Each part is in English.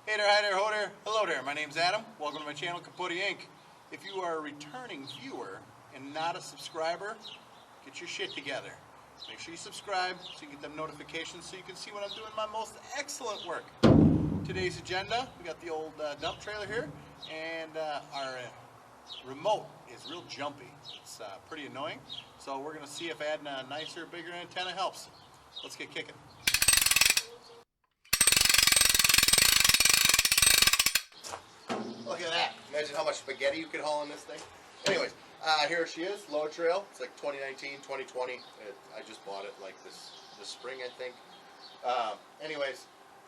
Hey there, hi there, ho there, hello there. My name's Adam. Welcome to my channel, Kaputy Inc. If you are a returning viewer and not a subscriber, get your shit together. Make sure you subscribe so you get them notifications so you can see when I'm doing my most excellent work. Today's agenda, we got the old dump trailer here, and our remote is real jumpy. It's pretty annoying, so we're going to see if adding a nicer, bigger antenna helps. Let's get kicking. Look at that. Imagine how much spaghetti you could haul in this thing. Anyways, here she is, load trail. It's like 2019, 2020. I just bought it like this spring, I think. Anyways,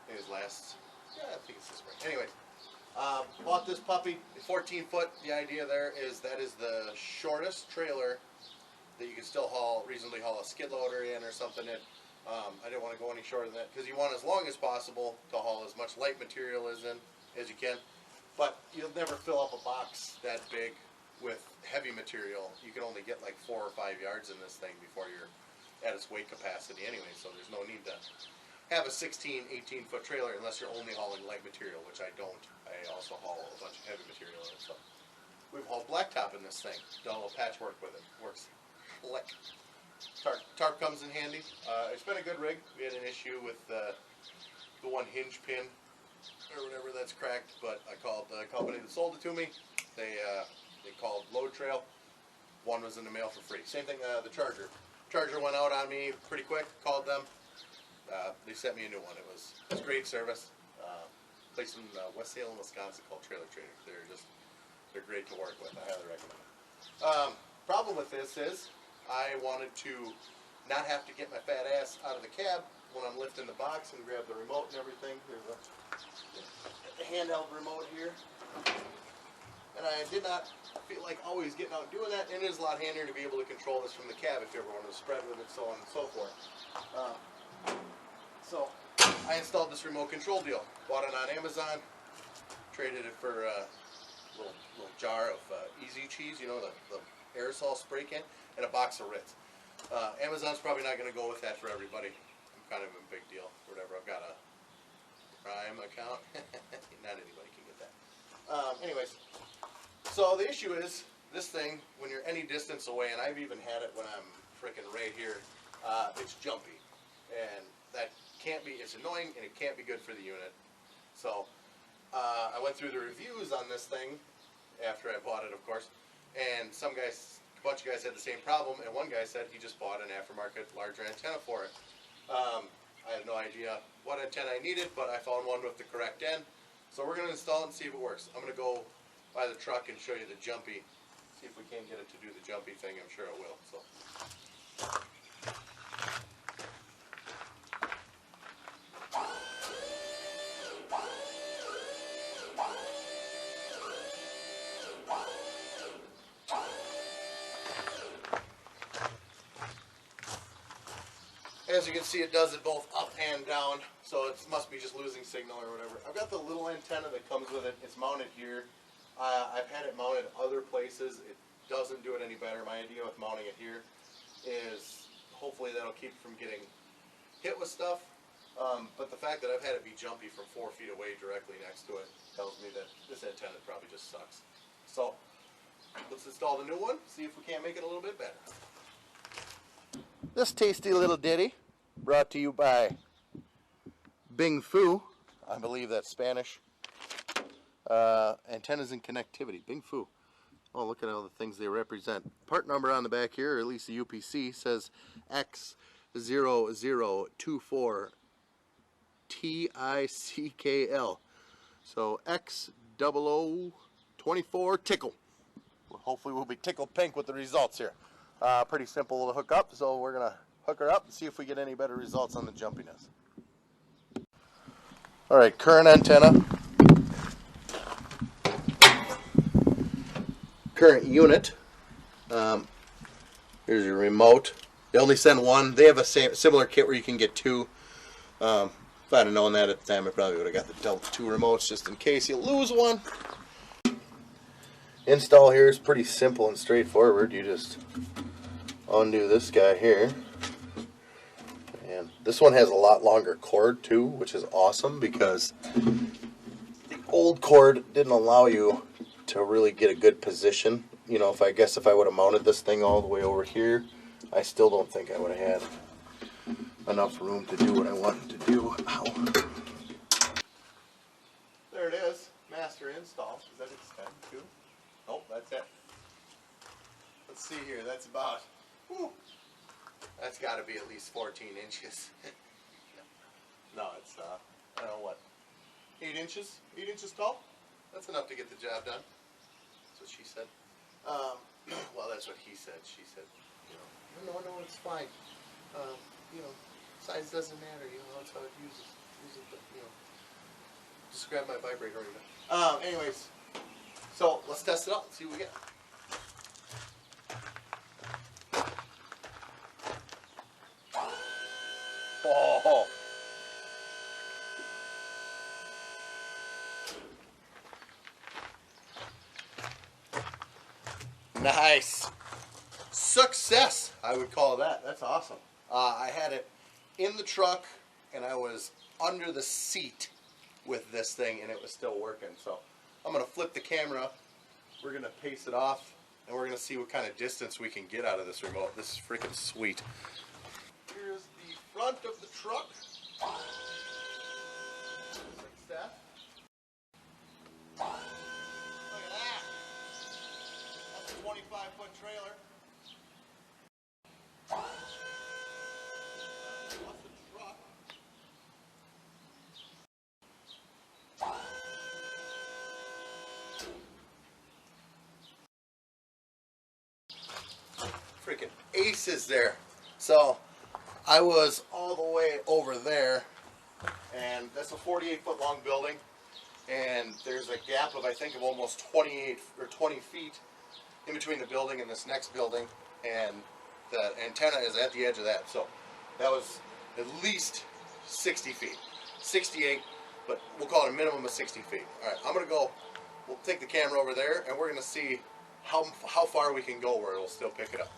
it was last, yeah, I think it's this spring. Anyways, bought this puppy, 14 foot. The idea there is that is the shortest trailer that you can still reasonably haul a skid loader in or something in. I didn't want to go any shorter than that because you want as long as possible to haul as much light material as you can. But you'll never fill up a box that big with heavy material. You can only get like 4 or 5 yards in this thing before you're at its weight capacity anyway, so there's no need to have a 16, 18 foot trailer unless you're only hauling light material, which I don't. I also haul a bunch of heavy material in it. So we've hauled blacktop in this thing. Done a little patchwork with it. Works slick. Tarp comes in handy. It's been a good rig. We had an issue with the one hinge pin or whatever that's cracked, but I called the company that sold it to me. They called Load Trail. One was in the mail for free. Same thing, the charger. Charger went out on me pretty quick. Called them. They sent me a new one. It was great service. Place in West Salem, Wisconsin called Trailer Trader. They're great to work with. I highly recommend it. Problem with this is I wanted to not have to get my fat ass out of the cab when I'm lifting the box and grab the remote and everything. There's a handheld remote here, and I did not feel like always getting out and doing that, and it is a lot handier to be able to control this from the cab if you ever want to spread with it, so on and so forth. So I installed this remote control deal, bought it on Amazon, traded it for a little jar of Easy Cheese, you know, the aerosol spray can, and a box of Ritz. Amazon's probably not going to go with that for everybody. I'm kind of a big deal, whatever. I've got a Prime account. Not anybody can get that. Anyways, so the issue is this thing, when you're any distance away, and I've even had it when I'm freaking right here, it's jumpy. And that can't be, it's annoying and it can't be good for the unit. So I went through the reviews on this thing after I bought it, of course, and a bunch of guys had the same problem, and one guy said he just bought an aftermarket larger antenna for it. I have no idea what antenna I needed, but I found one with the correct end. So we're going to install it and see if it works. I'm going to go by the truck and show you the jumpy, see if we can get it to do the jumpy thing. I'm sure it will. So. As you can see, it does it both up and down, so it must be just losing signal or whatever. I've got the little antenna that comes with it. It's mounted here. I've had it mounted other places. It doesn't do it any better. My idea with mounting it here is hopefully that'll keep it from getting hit with stuff. But the fact that I've had it be jumpy from 4 feet away directly next to it tells me that this antenna probably just sucks. So let's install the new one, see if we can't make it a little bit better. This tasty little ditty, brought to you by Bing Fu. I believe that's Spanish. Antennas and connectivity. Bing Fu. Oh, look at all the things they represent. Part number on the back here, or at least the UPC, says X0024TICKL. So X0024 tickle. Well, hopefully we'll be tickled pink with the results here. Pretty simple to hook up, so we're going to hook her up and see if we get any better results on the jumpiness. Alright, current antenna. Current unit. Here's your remote. They only send one. They have a similar kit where you can get two. If I'd have known that at the time, I probably would have got the Delta 2 remotes just in case you lose one. Install here is pretty simple and straightforward. You just undo this guy here, and this one has a lot longer cord too, which is awesome because old cord didn't allow you to really get a good position. You know, if I would have mounted this thing all the way over here, I still don't think I would have had enough room to do what I wanted to do. Ow. There it is, master install. Is that extend too? Oh, that's it. Let's see here. That's about. Whew, that's got to be at least 14 inches. No, it's I don't know what. 8 inches? 8 inches tall? That's enough to get the job done. That's what she said. Well, that's what he said. She said, you know, no, it's fine. You know, size doesn't matter. You know, that's how it uses the, you know. Just grab my vibrator right now. Anyways, so let's test it out and see what we get. Oh. Nice. Success, I would call that. That's awesome. I had it in the truck and I was under the seat with this thing and it was still working. So I'm going to flip the camera. We're going to pace it off and we're going to see what kind of distance we can get out of this remote. This is freaking sweet. Here's the front of the truck. Success. Look at that. That's a 25-foot trailer. What's the truck? Freaking aces there. So I was all the way over there, and that's a 48-foot long building, and there's a gap of I think of almost 28 or 20 feet in between the building and this next building, and the antenna is at the edge of that. So that was at least 60 feet, 68, but we'll call it a minimum of 60 feet. All right, I'm gonna go. We'll take the camera over there, and we're gonna see how far we can go where it'll still pick it up.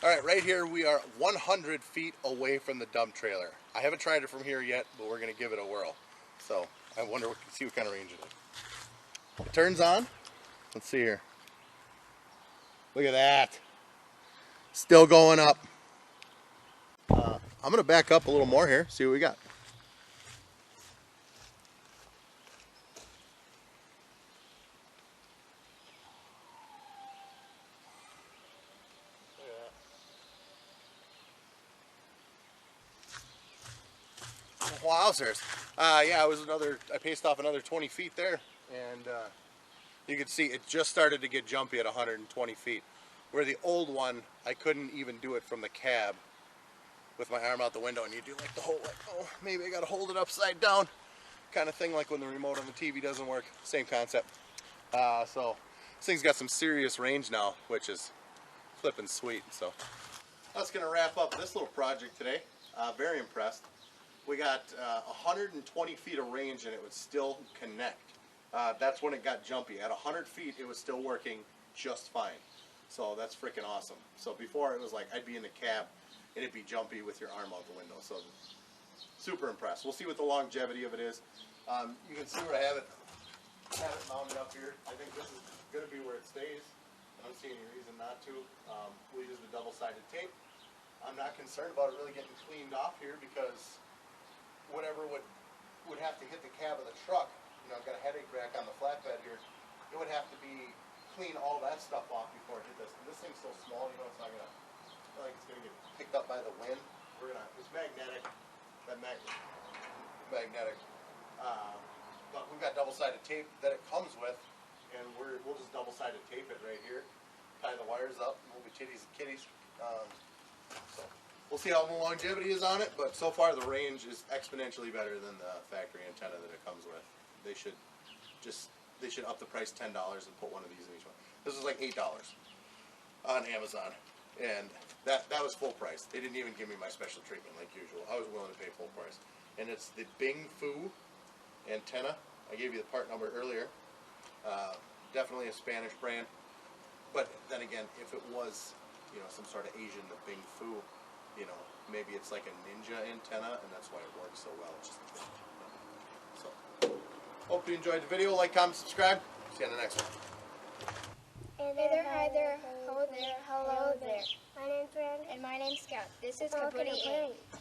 All right, right here we are 100 feet away from the dump trailer. I haven't tried it from here yet, but we're gonna give it a whirl. So I wonder, see what kind of range it is. It turns on. Let's see here. Look at that. Still going up. I'm gonna back up a little more here, see what we got. Wowzers. Yeah, it was I paced off another 20 feet there, and you can see it just started to get jumpy at 120 feet. Where the old one, I couldn't even do it from the cab with my arm out the window, and you do like the whole, like, oh, maybe I gotta hold it upside down kind of thing, like when the remote on the TV doesn't work. Same concept. So this thing's got some serious range now, which is flipping sweet. So that's gonna wrap up this little project today. Very impressed. We got 120 feet of range and it would still connect. That's when it got jumpy. At 100 feet, it was still working just fine. So that's freaking awesome. So before it was like I'd be in the cab and it'd be jumpy with your arm out the window. So super impressed. We'll see what the longevity of it is. You can see where I have it mounted up here. I think this is going to be where it stays. I don't see any reason not to. We'll use the double-sided tape. I'm not concerned about it really getting cleaned off here because whatever would have to hit the cab of the truck, you know, I've got a headache rack on the flatbed here, it would have to be clean all that stuff off before it hit this. And this thing's so small, you know, it's not gonna, I feel like it's gonna get picked up by the wind. It's magnetic, magnetic. But we've got double-sided tape that it comes with, and we'll just double-sided tape it right here, tie the wires up, and we'll be titties and kitties. So we'll see how the longevity is on it, but so far the range is exponentially better than the factory antenna that it comes with. They should up the price $10 and put one of these in each one. This is like $8 on Amazon, and that was full price. They didn't even give me my special treatment like usual. I was willing to pay full price. And it's the Bing Fu antenna. I gave you the part number earlier. Definitely a Spanish brand, but then again, if it was, you know, some sort of Asian, the Bing Fu, you know, maybe it's like a ninja antenna, and that's why it works so well. It's just, so Hope you enjoyed the video. Like, comment, subscribe. See you on the next one. Hey there, hi there, ho there, hello there. My name's Brandon. And my name's Scout. This is Welcome to Kaputy. Kaputy.